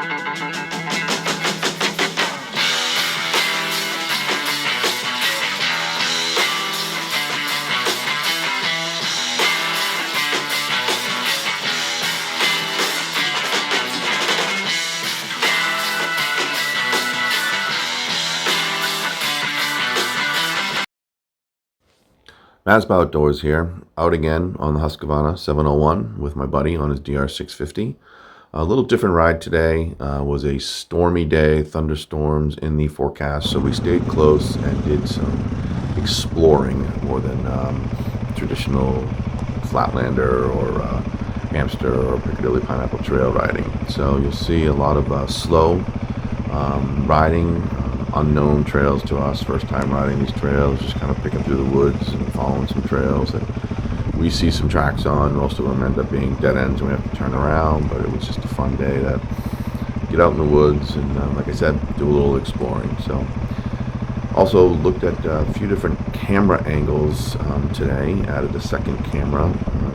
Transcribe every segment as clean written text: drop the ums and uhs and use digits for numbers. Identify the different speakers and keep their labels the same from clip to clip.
Speaker 1: Masba Outdoors here, out again on the Husqvarna 701 with my buddy on his DR650. A little different ride today. Was a stormy day, thunderstorms in the forecast, so we stayed close and did some exploring more than traditional Flatlander or Hamster or Piccadilly Pineapple Trail riding. So you'll see a lot of slow riding, unknown trails to us, first time riding these trails, just kind of picking through the woods and following some trails that we see some tracks on. Most of them end up being dead ends and we have to turn around, but it was just a fun day to get out in the woods and like I said, do a little exploring. So also looked at a few different camera angles today, added a second camera,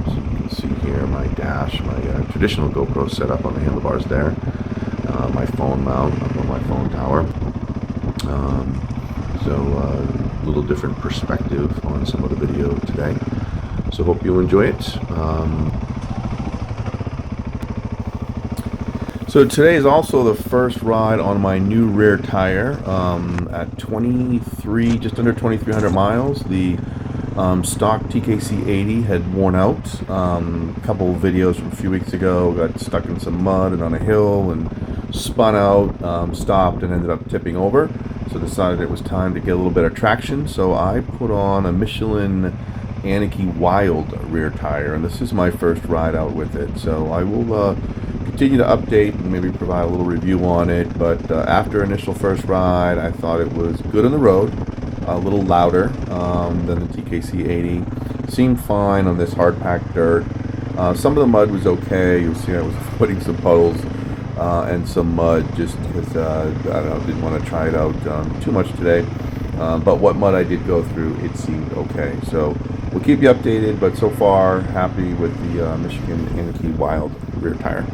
Speaker 1: so you can see here my dash, my traditional GoPro setup on the handlebars there, my phone mount up on my phone tower. So a little different perspective on some of the video today. So hope you enjoy it. So today is also the first ride on my new rear tire at just under 2,300 miles. The stock TKC 80 had worn out. A couple of videos from a few weeks ago, got stuck in some mud and on a hill and spun out, stopped and ended up tipping over. So decided it was time to get a little bit of traction. So I put on a Michelin Anarchy Wild rear tire, and this is my first ride out with it. So I will continue to update and maybe provide a little review on it. But after initial first ride, I thought it was good on the road, a little louder than the TKC 80. Seemed fine on this hard packed dirt. Some of the mud was okay. You'll see I was avoiding some puddles and some mud just because I don't know, didn't want to try it out too much today. But what mud I did go through, it seemed okay. So we'll keep you updated, but so far happy with the Michigan Anarchy Wild rear tire.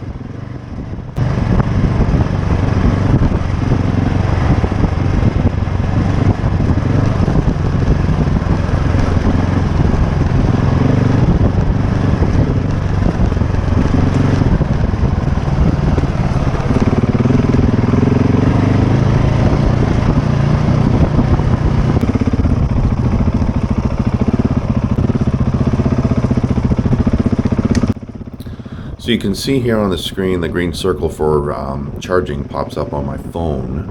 Speaker 1: So you can see here on the screen the green circle for charging pops up on my phone.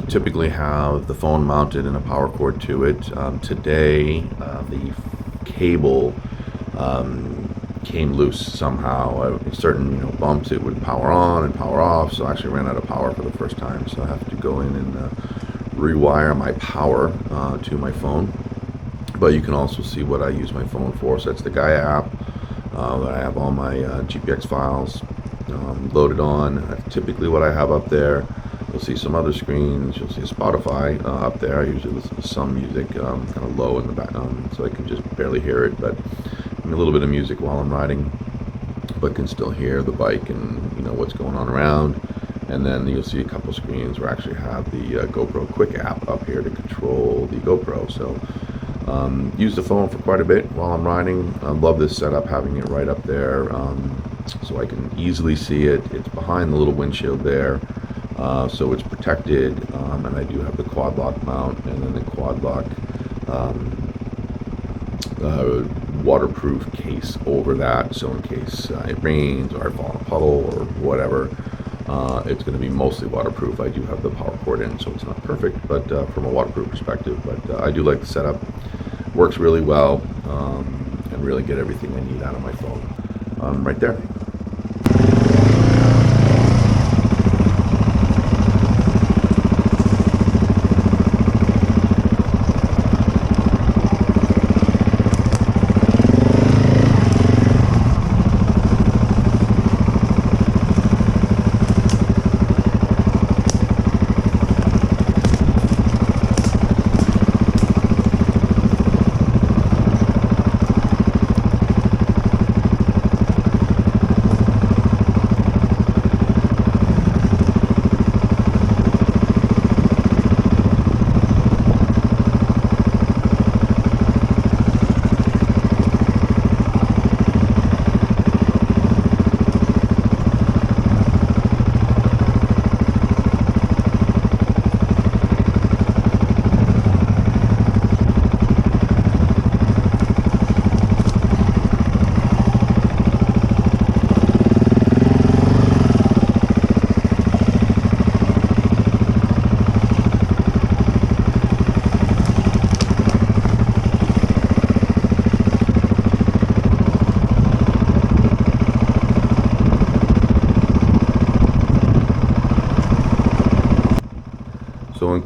Speaker 1: Typically have the phone mounted and a power cord to it. Today the cable came loose somehow. Certain bumps it would power on and power off, so I actually ran out of power for the first time. So I have to go in and rewire my power to my phone. But you can also see what I use my phone for. So that's the Gaia app. That I have all my GPX files loaded on. Typically what I have up there, you'll see some other screens, you'll see Spotify up there. I usually listen to some music kind of low in the background so I can just barely hear it, but a little bit of music while I'm riding, but can still hear the bike and what's going on around. And then you'll see a couple screens where I actually have the GoPro Quick app up here to control the GoPro. So use the phone for quite a bit while I'm riding. I love this setup, having it right up there so I can easily see it. It's behind the little windshield there, so it's protected, and I do have the quad lock mount and then the quad lock waterproof case over that, so in case it rains or I fall in a puddle or whatever, it's going to be mostly waterproof. I do have the power cord in, so it's not perfect, but from a waterproof perspective, but I do like the setup. Works really well, and really get everything I need out of my phone right there.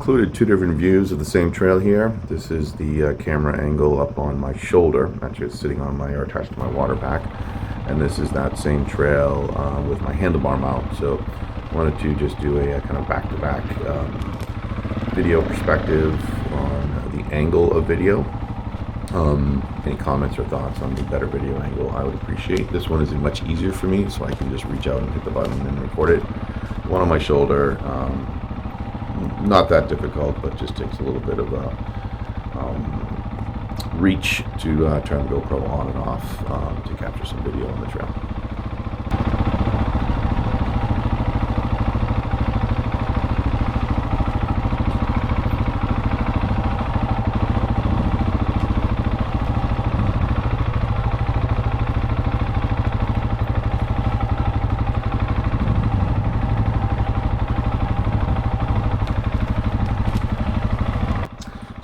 Speaker 1: included two different views of the same trail here. This is the camera angle up on my shoulder, actually it's sitting on my, or attached to my water pack, and this is that same trail with my handlebar mount. So I wanted to just do a kind of back-to-back video perspective on the angle of video. Any comments or thoughts on the better video angle, I would appreciate. This one is much easier for me, so I can just reach out and hit the button and record it. One on my shoulder, not that difficult, but just takes a little bit of a reach to turn the GoPro on and off to capture some video on the trail.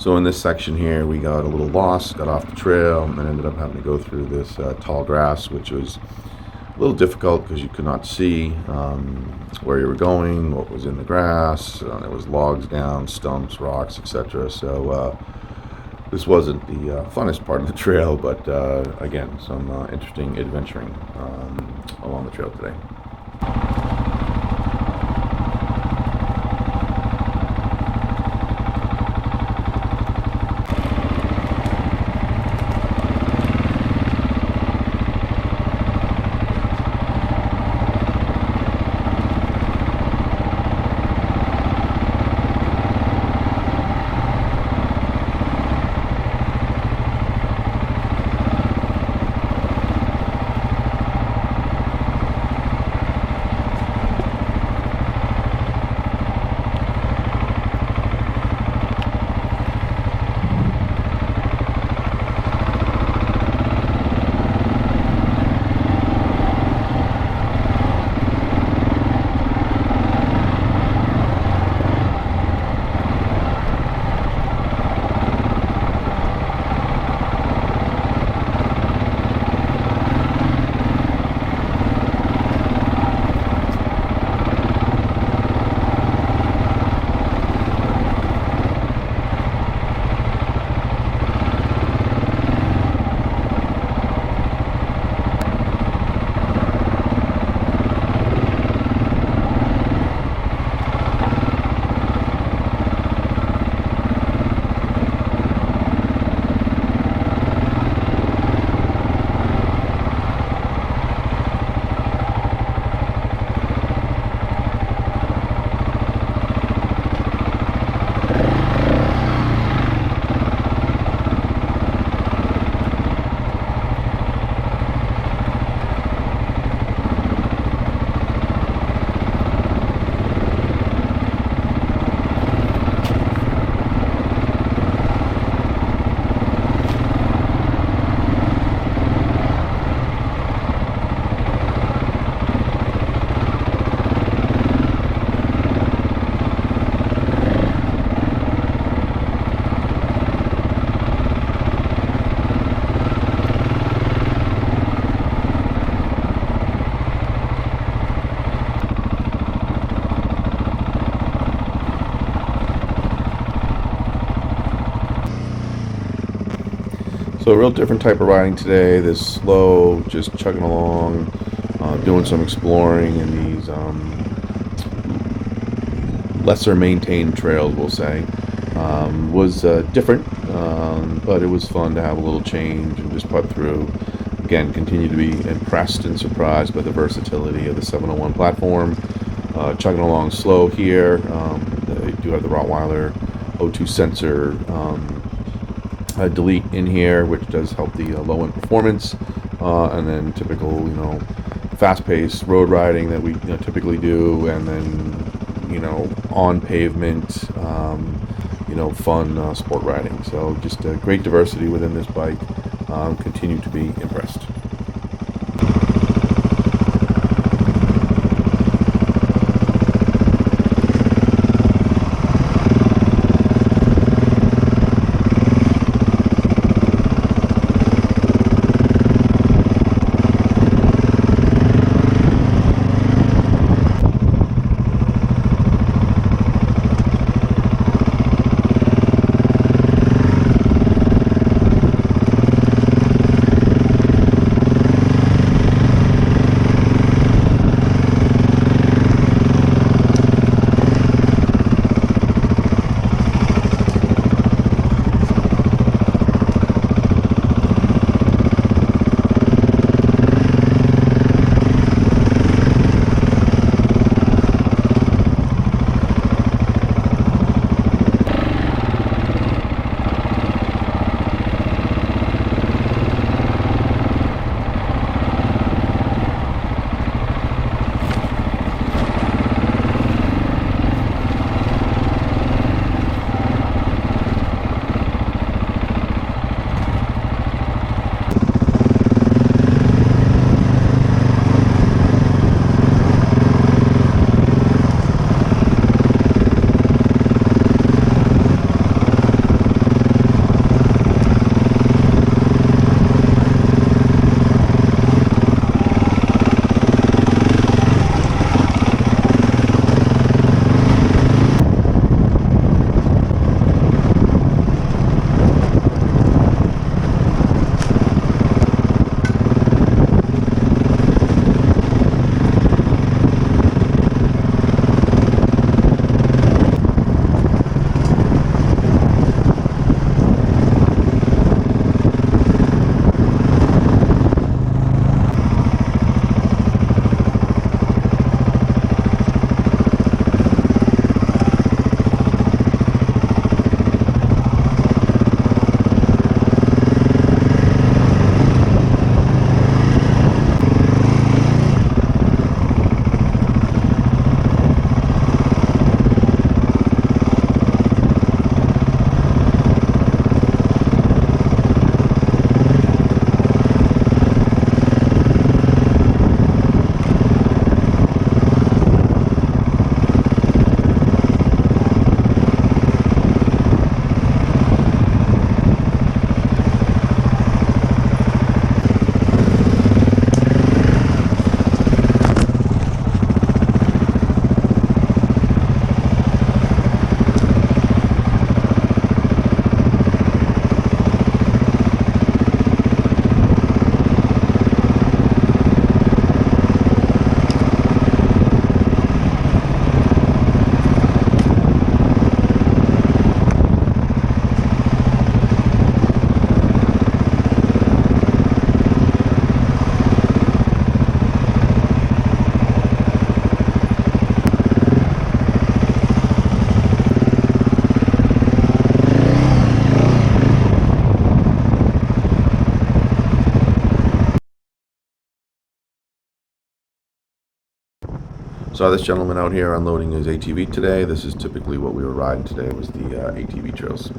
Speaker 1: So in this section here, we got a little lost, got off the trail, and then ended up having to go through this tall grass, which was a little difficult because you could not see where you were going, what was in the grass. There was logs down, stumps, rocks, etc. So this wasn't the funnest part of the trail, but again, some interesting adventuring along the trail today. So a real different type of riding today. This slow, just chugging along, doing some exploring in these lesser maintained trails, we'll say. Was different, but it was fun to have a little change and just putt through. Again, continue to be impressed and surprised by the versatility of the 701 platform. Chugging along slow here. They do have the Rottweiler O2 sensor delete in here, which does help the low end performance, and then typical, fast-paced road riding that we typically do, and then on pavement, fun sport riding. So just a great diversity within this bike. Continue to be impressed. Saw this gentleman out here unloading his ATV today. This is typically what we were riding today, was the ATV trails.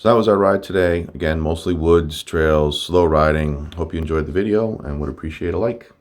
Speaker 1: So that was our ride today. Again, mostly woods, trails, slow riding. Hope you enjoyed the video and would appreciate a like.